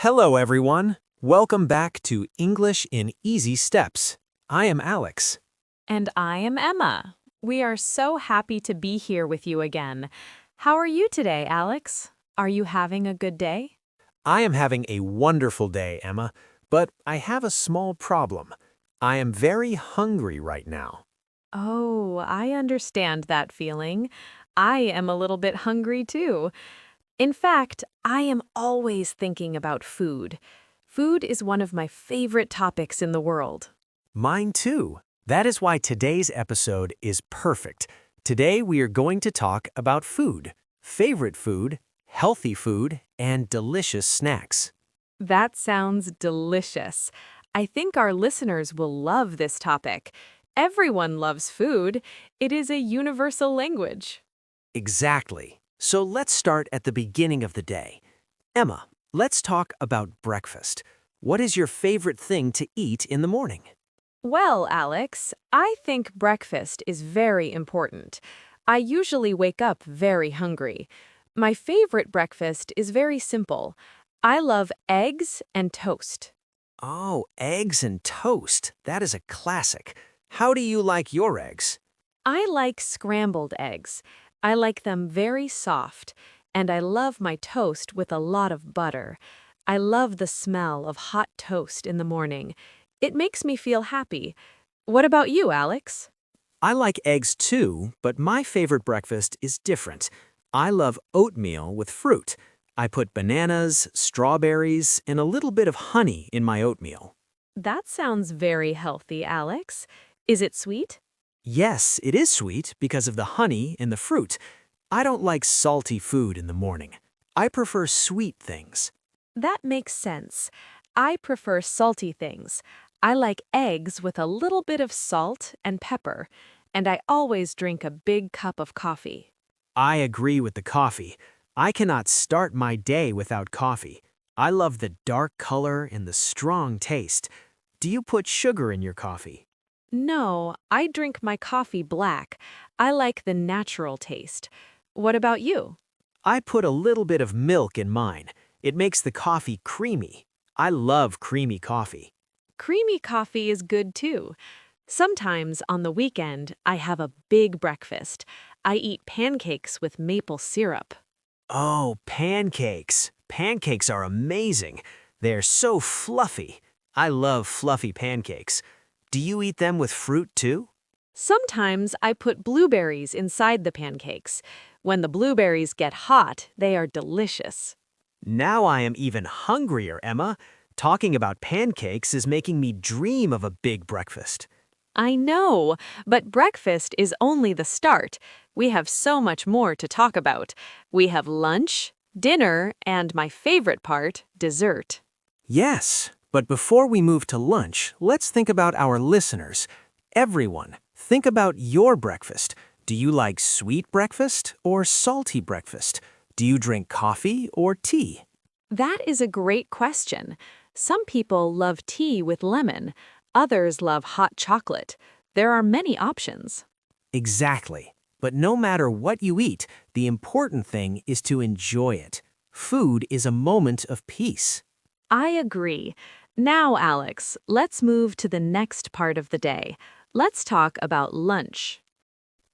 Hello, everyone. Welcome back to English in Easy Steps. I am Alex. And I am Emma. We are so happy to be here with you again. How are you today, Alex? Are you having a good day? I am having a wonderful day, Emma, but I have a small problem. I am very hungry right now. Oh, I understand that feeling. I am a little bit hungry too. In fact, I am always thinking about food. Food is one of my favorite topics in the world. Mine too. That is why today's episode is perfect. Today we are going to talk about food, favorite food, healthy food, and delicious snacks. That sounds delicious. I think our listeners will love this topic. Everyone loves food. It is a universal language. Exactly. So let's start at the beginning of the day. Emma, let's talk about breakfast. What is your favorite thing to eat in the morning? Well, Alex, I think breakfast is very important. I usually wake up very hungry. My favorite breakfast is very simple. I love eggs and toast. Oh, eggs and toast. That is a classic. How do you like your eggs? I like scrambled eggs. I like them very soft, and I love my toast with a lot of butter. I love the smell of hot toast in the morning. It makes me feel happy. What about you, Alex? I like eggs too, but my favorite breakfast is different. I love oatmeal with fruit. I put bananas, strawberries, and a little bit of honey in my oatmeal. That sounds very healthy, Alex. Is it sweet? Yes, it is sweet because of the honey and the fruit. I don't like salty food in the morning. I prefer sweet things. That makes sense. I prefer salty things. I like eggs with a little bit of salt and pepper, and I always drink a big cup of coffee. I agree with the coffee. I cannot start my day without coffee. I love the dark color and the strong taste. Do you put sugar in your coffee? No, I drink my coffee black. I like the natural taste. What about you? I put a little bit of milk in mine. It makes the coffee creamy. I love creamy coffee. Creamy coffee is good too. Sometimes on the weekend, I have a big breakfast. I eat pancakes with maple syrup. Oh, pancakes. Pancakes are amazing. They're so fluffy. I love fluffy pancakes. Do you eat them with fruit too? Sometimes I put blueberries inside the pancakes. When the blueberries get hot, they are delicious. Now I am even hungrier, Emma. Talking about pancakes is making me dream of a big breakfast. I know, but breakfast is only the start. We have so much more to talk about. We have lunch, dinner, and my favorite part, dessert. Yes, but before we move to lunch, let's think about our listeners. Everyone, think about your breakfast. Do you like sweet breakfast or salty breakfast? Do you drink coffee or tea? That is a great question. Some people love tea with lemon. Others love hot chocolate. There are many options. Exactly. But no matter what you eat, the important thing is to enjoy it. Food is a moment of peace. I agree. Now, Alex, let's move to the next part of the day. Let's talk about lunch.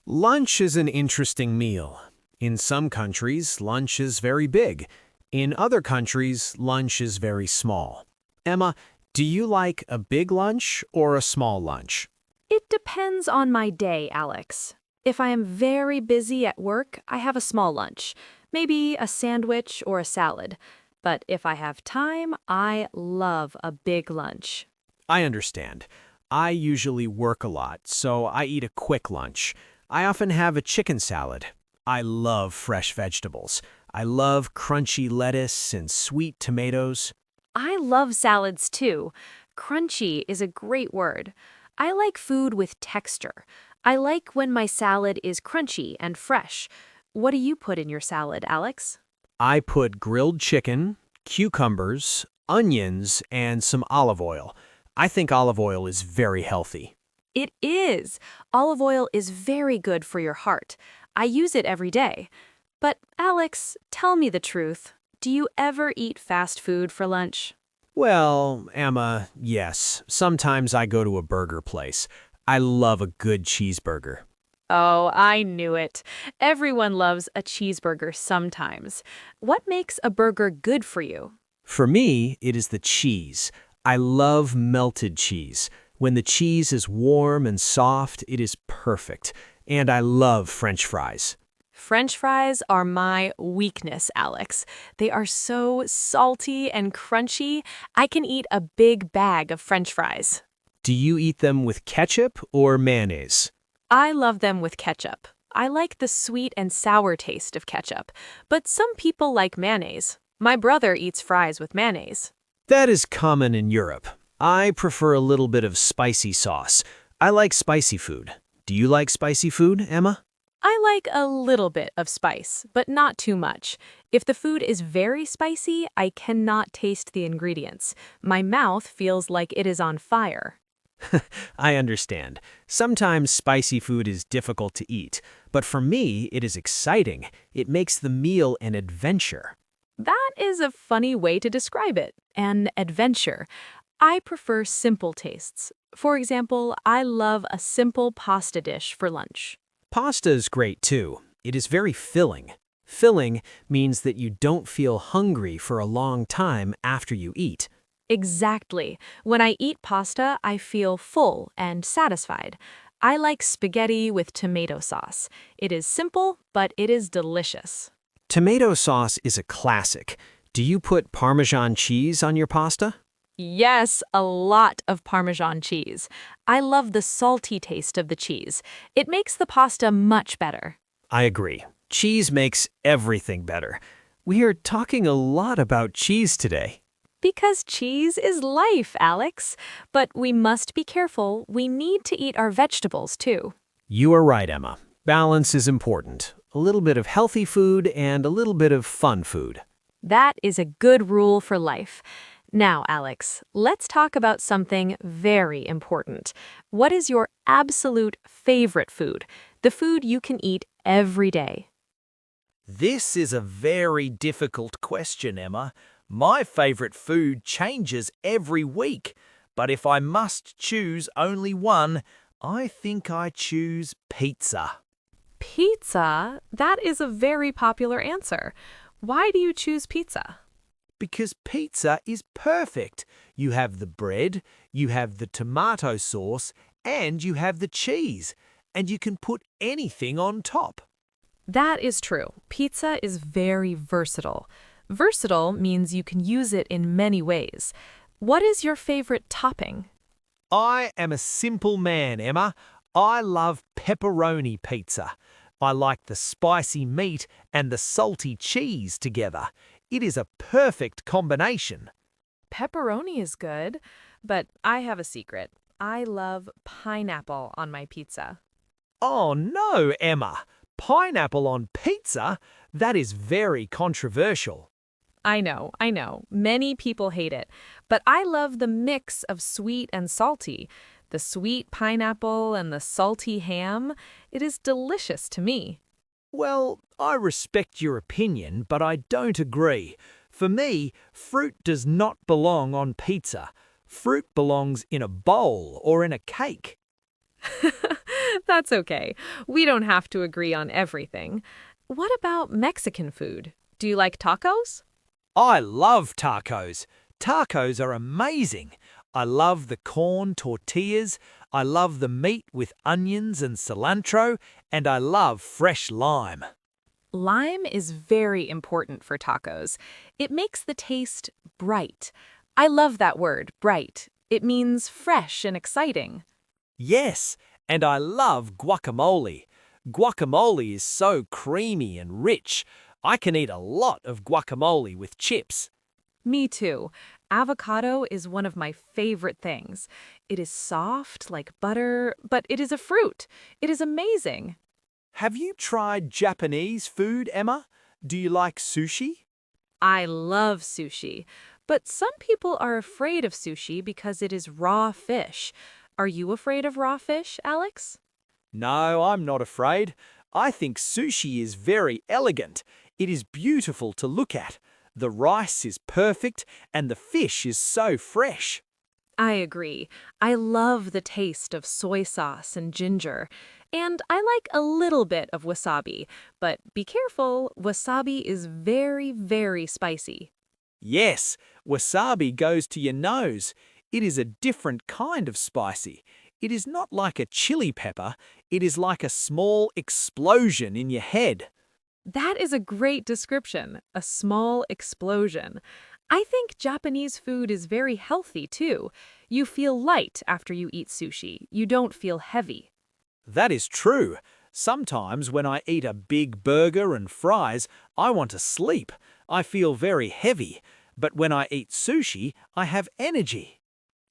Lunch is an interesting meal. In some countries, lunch is very big. In other countries, lunch is very small. Emma, do you like a big lunch or a small lunch? It depends on my day, Alex. If I am very busy at work, I have a small lunch, maybe a sandwich or a salad. But if I have time, I love a big lunch. I understand. I usually work a lot, so I eat a quick lunch. I often have a chicken salad. I love fresh vegetables. I love crunchy lettuce and sweet tomatoes. I love salads too. Crunchy is a great word. I like food with texture. I like when my salad is crunchy and fresh. What do you put in your salad, Alex? I put grilled chicken, cucumbers, onions, and some olive oil. I think olive oil is very healthy. It is. Olive oil is very good for your heart. I use it every day. But, Alex, tell me the truth. Do you ever eat fast food for lunch? Well, Emma, yes. Sometimes I go to a burger place. I love a good cheeseburger. Oh, I knew it. Everyone loves a cheeseburger sometimes. What makes a burger good for you? For me, it is the cheese. I love melted cheese. When the cheese is warm and soft, it is perfect. And I love French fries. French fries are my weakness, Alex. They are so salty and crunchy. I can eat a big bag of French fries. Do you eat them with ketchup or mayonnaise? I love them with ketchup. I like the sweet and sour taste of ketchup, but some people like mayonnaise. My brother eats fries with mayonnaise. That is common in Europe. I prefer a little bit of spicy sauce. I like spicy food. Do you like spicy food, Emma? I like a little bit of spice, but not too much. If the food is very spicy, I cannot taste the ingredients. My mouth feels like it is on fire. I understand. Sometimes spicy food is difficult to eat, but for me, it is exciting. It makes the meal an adventure. That is a funny way to describe it, an adventure. I prefer simple tastes. For example, I love a simple pasta dish for lunch. Pasta is great too. It is very filling. Filling means that you don't feel hungry for a long time after you eat. Exactly. When I eat pasta, I feel full and satisfied. I like spaghetti with tomato sauce. It is simple, but it is delicious. Tomato sauce is a classic. Do you put Parmesan cheese on your pasta? Yes, a lot of Parmesan cheese. I love the salty taste of the cheese. It makes the pasta much better. I agree. Cheese makes everything better. We are talking a lot about cheese today. Because cheese is life, Alex. But we must be careful. We need to eat our vegetables, too. You are right, Emma. Balance is important. A little bit of healthy food and a little bit of fun food. That is a good rule for life. Now, Alex, let's talk about something very important. What is your absolute favorite food? The food you can eat every day. This is a very difficult question, Emma. My favorite food changes every week, but if I must choose only one, I think I choose pizza. Pizza? That is a very popular answer. Why do you choose pizza? Because pizza is perfect. You have the bread, you have the tomato sauce, and you have the cheese, and you can put anything on top. That is true. Pizza is very versatile. Versatile means you can use it in many ways. What is your favorite topping? I am a simple man, Emma. I love pepperoni pizza. I like the spicy meat and the salty cheese together. It is a perfect combination. Pepperoni is good, but I have a secret. I love pineapple on my pizza. Oh no, Emma. Pineapple on pizza? That is very controversial. I know. Many people hate it. But I love the mix of sweet and salty. The sweet pineapple and the salty ham. It is delicious to me. Well, I respect your opinion, but I don't agree. For me, fruit does not belong on pizza. Fruit belongs in a bowl or in a cake. That's okay. We don't have to agree on everything. What about Mexican food? Do you like tacos? I love tacos. Tacos are amazing. I love the corn tortillas. I love the meat with onions and cilantro, and I love fresh lime. Lime is very important for tacos. It makes the taste bright. I love that word, bright. It means fresh and exciting. Yes, and I love guacamole. Guacamole is so creamy and rich. I can eat a lot of guacamole with chips. Me too. Avocado is one of my favorite things. It is soft like butter, but it is a fruit. It is amazing. Have you tried Japanese food, Emma? Do you like sushi? I love sushi, but some people are afraid of sushi because it is raw fish. Are you afraid of raw fish, Alex? No, I'm not afraid. I think sushi is very elegant. It is beautiful to look at. The rice is perfect and the fish is so fresh. I agree. I love the taste of soy sauce and ginger, and I like a little bit of wasabi, but be careful, wasabi is very, very spicy. Yes, wasabi goes to your nose. It is a different kind of spicy. It is not like a chili pepper, it is like a small explosion in your head. That is a great description, a small explosion. I think Japanese food is very healthy too. You feel light after you eat sushi. You don't feel heavy. That is true. Sometimes when I eat a big burger and fries, I want to sleep. I feel very heavy. But when I eat sushi, I have energy.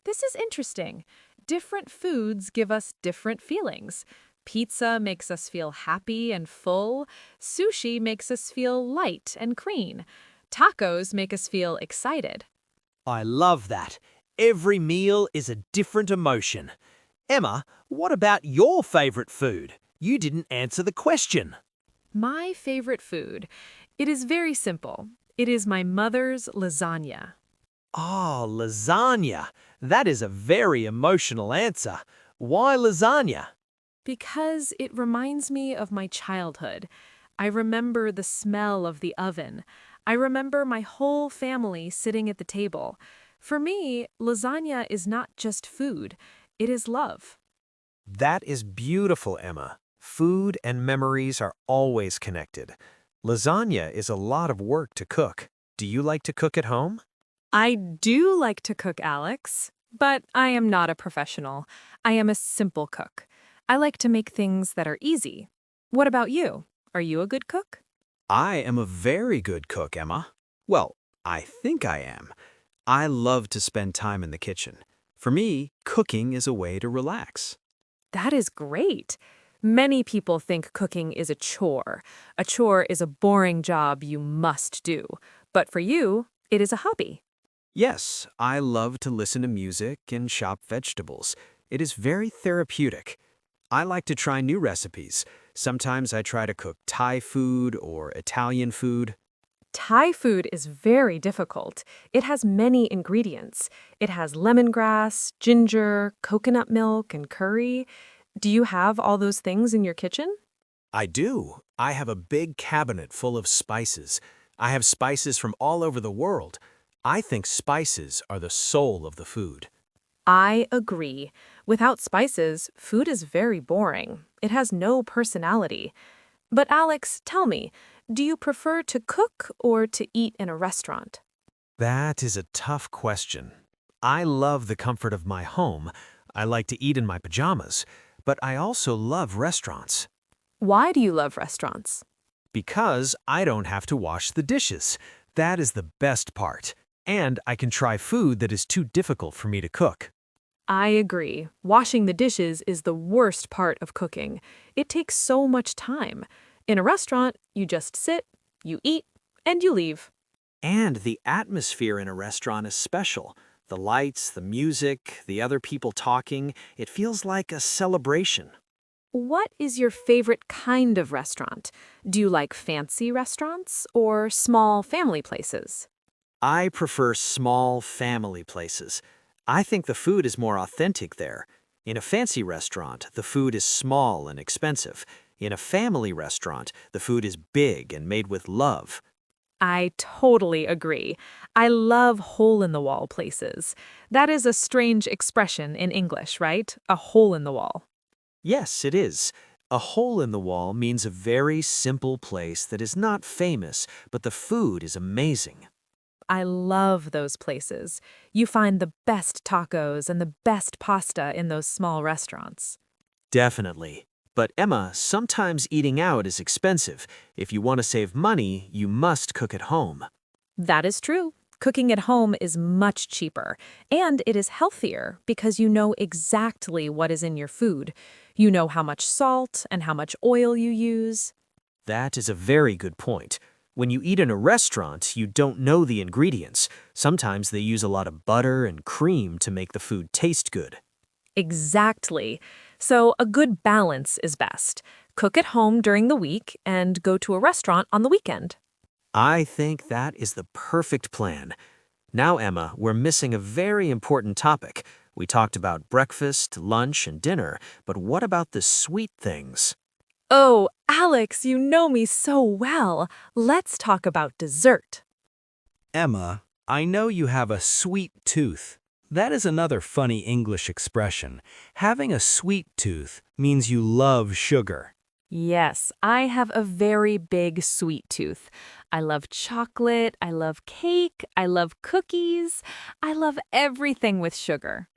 This is interesting. Different foods give us different feelings. Pizza makes us feel happy and full. Sushi makes us feel light and clean. Tacos make us feel excited. I love that. Every meal is a different emotion. Emma, what about your favorite food? You didn't answer the question. My favorite food. It is very simple. It is my mother's lasagna. Oh, lasagna. That is a very emotional answer. Why lasagna? Because it reminds me of my childhood. I remember the smell of the oven. I remember my whole family sitting at the table. For me, lasagna is not just food, it is love. That is beautiful, Emma. Food and memories are always connected. Lasagna is a lot of work to cook. Do you like to cook at home? I do like to cook, Alex, but I am not a professional. I am a simple cook. I like to make things that are easy. What about you? Are you a good cook? I am a very good cook, Emma. Well, I think I am. I love to spend time in the kitchen. For me, cooking is a way to relax. That is great. Many people think cooking is a chore. A chore is a boring job you must do. But for you, it is a hobby. Yes, I love to listen to music and chop vegetables. It is very therapeutic. I like to try new recipes. Sometimes I try to cook Thai food or Italian food. Thai food is very difficult. It has many ingredients. It has lemongrass, ginger, coconut milk, and curry. Do you have all those things in your kitchen? I do. I have a big cabinet full of spices. I have spices from all over the world. I think spices are the soul of the food. I agree. Without spices, food is very boring. It has no personality. But Alex, tell me, do you prefer to cook or to eat in a restaurant? That is a tough question. I love the comfort of my home. I like to eat in my pajamas, but I also love restaurants Why do you love restaurants? because I don't have to wash the dishes. That is the best part. And I can try food that is too difficult for me to cook. I agree. Washing the dishes is the worst part of cooking. It takes so much time. In a restaurant, you just sit, you eat, and you leave. And the atmosphere in a restaurant is special. The lights, the music, the other people talking, it feels like a celebration. What is your favorite kind of restaurant? Do you like fancy restaurants or small family places? I prefer small family places. I think the food is more authentic there. In a fancy restaurant, the food is small and expensive. In a family restaurant, the food is big and made with love. I totally agree. I love hole-in-the-wall places. That is a strange expression in English, right? A hole in the wall. Yes, it is. A hole in the wall means a very simple place that is not famous, but the food is amazing. I love those places. You find the best tacos and the best pasta in those small restaurants. Definitely. But Emma, sometimes eating out is expensive. If you want to save money, you must cook at home. That is true. Cooking at home is much cheaper, and it is healthier because you know exactly what is in your food. You know how much salt and how much oil you use. That is a very good point. When you eat in a restaurant, you don't know the ingredients. Sometimes they use a lot of butter and cream to make the food taste good. Exactly. So a good balance is best. Cook at home during the week and go to a restaurant on the weekend. I think that is the perfect plan. Now, Emma, we're missing a very important topic. We talked about breakfast, lunch, and dinner, but what about the sweet things? Oh, Alex, you know me so well. Let's talk about dessert. Emma, I know you have a sweet tooth. That is another funny English expression. Having a sweet tooth means you love sugar. Yes, I have a very big sweet tooth. I love chocolate, I love cake, I love cookies, I love everything with sugar.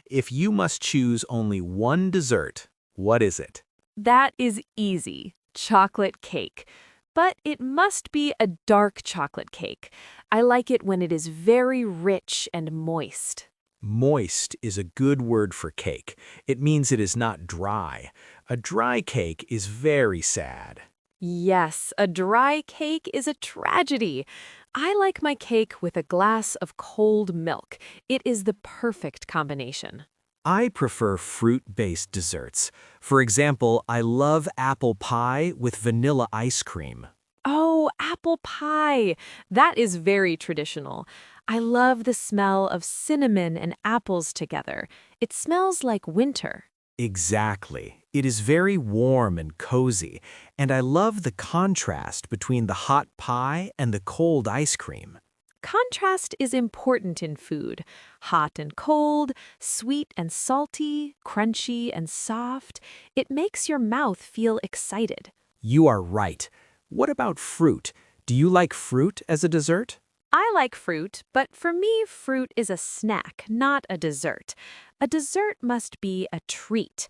If you must choose only one dessert, what is it? That is easy, chocolate cake. But it must be a dark chocolate cake. I like it when it is very rich and moist. Moist is a good word for cake. It means it is not dry. A dry cake is very sad. Yes, a dry cake is a tragedy. I like my cake with a glass of cold milk. It is the perfect combination. I prefer fruit-based desserts. For example, I love apple pie with vanilla ice cream. Oh, apple pie. That is very traditional. I love the smell of cinnamon and apples together. It smells like winter. Exactly. It is very warm and cozy, and I love the contrast between the hot pie and the cold ice cream. Contrast is important in food. Hot and cold, sweet and salty, crunchy and soft. It makes your mouth feel excited. You are right. What about fruit? Do you like fruit as a dessert? I like fruit, but for me, fruit is a snack, not a dessert. A dessert must be a treat.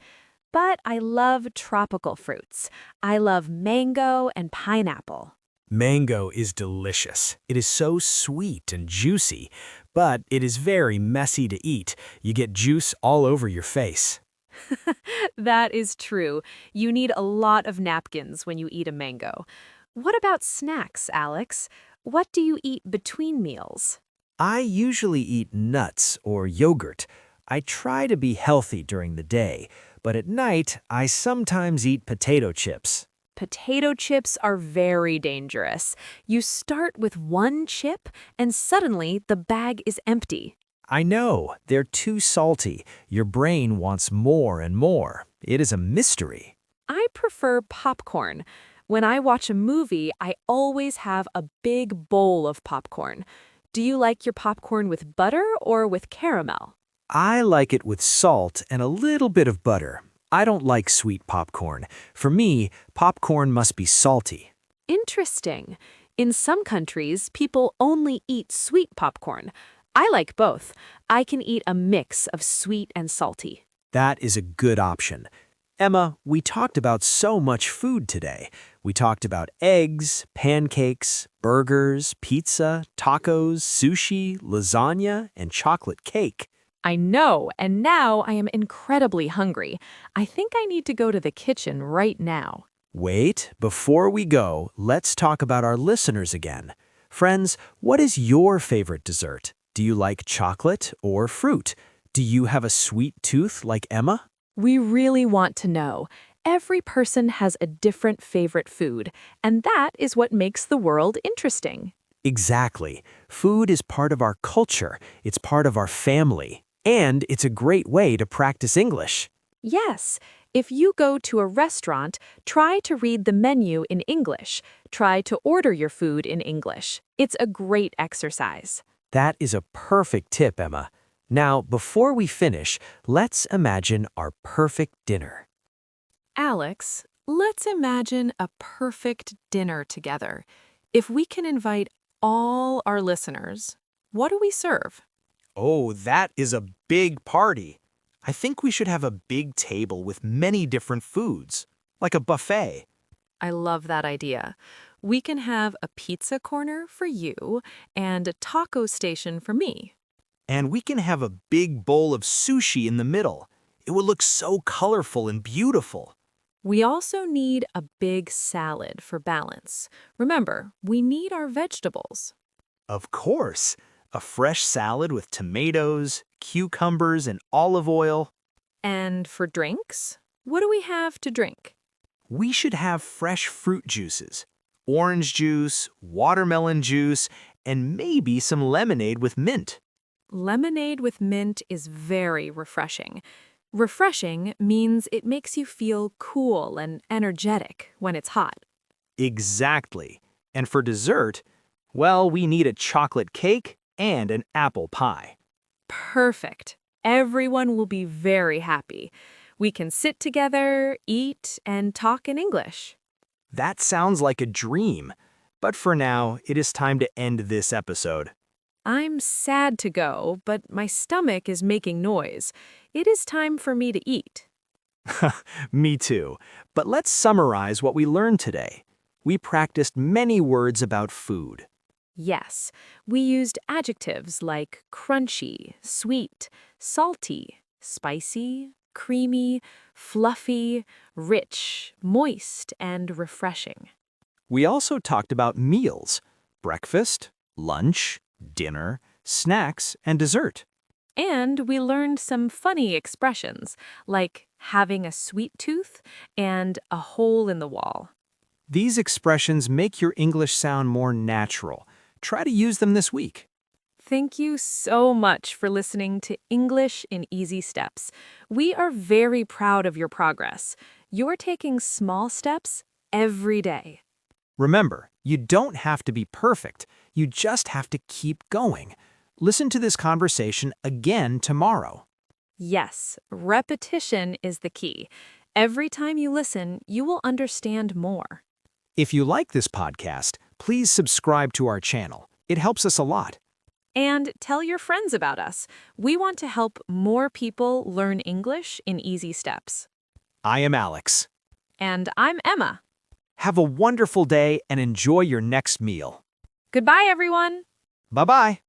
But I love tropical fruits. I love mango and pineapple. Mango is delicious. It is so sweet and juicy, but it is very messy to eat. You get juice all over your face. That is true. You need a lot of napkins when you eat a mango. What about snacks, Alex? What do you eat between meals? I usually eat nuts or yogurt. I try to be healthy during the day, but at night I sometimes eat potato chips. Potato chips are very dangerous. You start with one chip, and suddenly the bag is empty. I know, they're too salty. Your brain wants more and more. It is a mystery. I prefer popcorn. When I watch a movie, I always have a big bowl of popcorn. Do you like your popcorn with butter or with caramel? I like it with salt and a little bit of butter. I don't like sweet popcorn. For me, popcorn must be salty. Interesting. In some countries, people only eat sweet popcorn. I like both. I can eat a mix of sweet and salty. That is a good option. Emma, we talked about so much food today. We talked about eggs, pancakes, burgers, pizza, tacos, sushi, lasagna, and chocolate cake. I know, and now I am incredibly hungry. I think I need to go to the kitchen right now. Wait, before we go, let's talk about our listeners again. Friends, what is your favorite dessert? Do you like chocolate or fruit? Do you have a sweet tooth like Emma? We really want to know. Every person has a different favorite food, and that is what makes the world interesting. Exactly. Food is part of our culture. It's part of our family. And it's a great way to practice English. Yes, if you go to a restaurant, try to read the menu in English. Try to order your food in English. It's a great exercise. That is a perfect tip, Emma. Now, before we finish, let's imagine our perfect dinner. Alex, let's imagine a perfect dinner together. If we can invite all our listeners, what do we serve? Oh, that is a big party. I think we should have a big table with many different foods, like a buffet. I love that idea. We can have a pizza corner for you and a taco station for me. And we can have a big bowl of sushi in the middle. It would look so colorful and beautiful. We also need a big salad for balance. Remember, we need our vegetables. Of course, a fresh salad with tomatoes, cucumbers, and olive oil. And for drinks, what do we have to drink? We should have fresh fruit juices. orange juice, watermelon juice, and maybe some lemonade with mint. Lemonade with mint is very refreshing. Refreshing means it makes you feel cool and energetic when it's hot. Exactly. And for dessert, well, we need a chocolate cake and an apple pie. Perfect. Everyone will be very happy. We can sit together, eat, and talk in English. That sounds like a dream. But for now, it is time to end this episode. I'm sad to go, but my stomach is making noise. It is time for me to eat. Me too. But let's summarize what we learned today. We practiced many words about food. Yes, we used adjectives like crunchy, sweet, salty, spicy, creamy, fluffy, rich, moist, and refreshing. We also talked about meals, breakfast, lunch, dinner, snacks, and dessert. And we learned some funny expressions, like having a sweet tooth and a hole in the wall. These expressions make your English sound more natural. Try to use them this week. Thank you so much for listening to English in Easy Steps. We are very proud of your progress. You're taking small steps every day. Remember, you don't have to be perfect. You just have to keep going. Listen to this conversation again tomorrow. Yes, repetition is the key. Every time you listen, you will understand more. If you like this podcast, please subscribe to our channel. It helps us a lot. And tell your friends about us. We want to help more people learn English in easy steps. I am Alex. And I'm Emma. Have a wonderful day and enjoy your next meal. Goodbye, everyone. Bye-bye.